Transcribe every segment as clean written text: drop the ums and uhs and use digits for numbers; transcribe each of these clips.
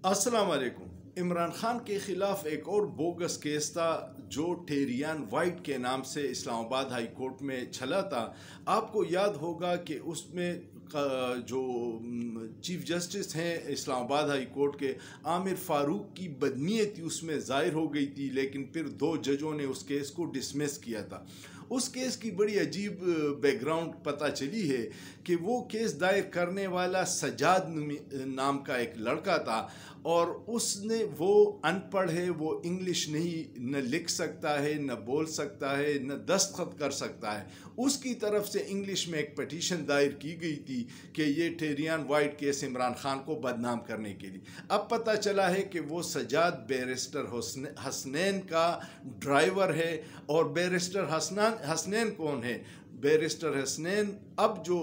अस्सलाम वालेकुम। इमरान खान के ख़िलाफ़ एक और बोगस केस था जो टेरियन वाइट के नाम से इस्लामाबाद हाई कोर्ट में चला था। आपको याद होगा कि उसमें जो चीफ़ जस्टिस हैं इस्लामाबाद हाई कोर्ट के आमिर फ़ारूक की बदनीयती उसमें ज़ाहिर हो गई थी, लेकिन फिर 2 जजों ने उस केस को डिसमिस किया था। उस केस की बड़ी अजीब बैकग्राउंड पता चली है कि वो केस दायर करने वाला सजाद नाम का एक लड़का था और उसने वो अनपढ़ है, वो इंग्लिश नहीं न लिख सकता है, न बोल सकता है, न दस्तखत कर सकता है। उसकी तरफ से इंग्लिश में एक पटिशन दायर की गई थी कि ये टेरियन वाइट केस इमरान खान को बदनाम करने के लिए। अब पता चला है कि वो सजाद बैरिस्टर हसनैन का ड्राइवर है। और बैरिस्टर हसनैन कौन है? बैरिस्टर हसनैन अब जो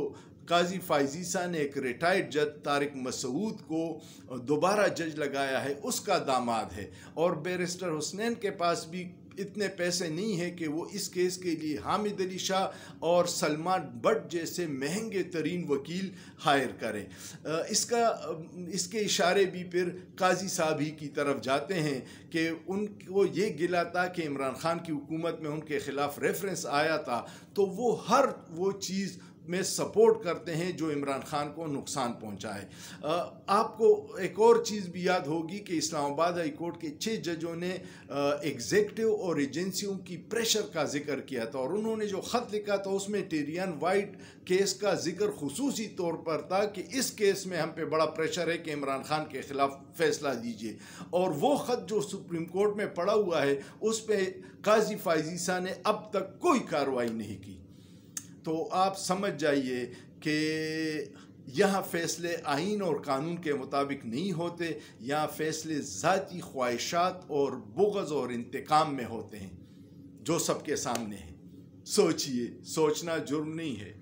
काजी फाइजीसा ने एक रिटायर्ड जज तारिक मसूद को दोबारा जज लगाया है उसका दामाद है। और बैरिस्टर हुसनैन के पास भी इतने पैसे नहीं है कि वो इस केस के लिए हामिद अली शाह और सलमान बट जैसे महंगे तरीन वकील हायर करें। इसके इशारे भी फिर काजी साहब ही की तरफ जाते हैं कि उनको ये गिला था कि इमरान खान की हुकूमत में उनके ख़िलाफ़ रेफरेंस आया था, तो वो हर वो चीज़ में सपोर्ट करते हैं जो इमरान खान को नुकसान पहुंचाए। आपको एक और चीज़ भी याद होगी कि इस्लामाबाद हाई कोर्ट के 6 जजों ने एग्जीक्यूटिव और एजेंसियों की प्रेशर का जिक्र किया था और उन्होंने जो ख़त लिखा था उसमें टेरियन वाइट केस का जिक्र खुसूसी तौर पर था कि इस केस में हम पे बड़ा प्रेशर है कि इमरान खान के ख़िलाफ़ फैसला दीजिए। और वो ख़त जो सुप्रीम कोर्ट में पड़ा हुआ है उस पर काजी फाइजीसा ने अब तक कोई कार्रवाई नहीं की। तो आप समझ जाइए कि यहाँ फ़ैसले आइन और कानून के मुताबिक नहीं होते, यहाँ फ़ैसले ज़ाती ख्वाहिशात और बुग़्ज़ और इंतकाम में होते हैं जो सबके सामने है। सोचिए, सोचना जुर्म नहीं है।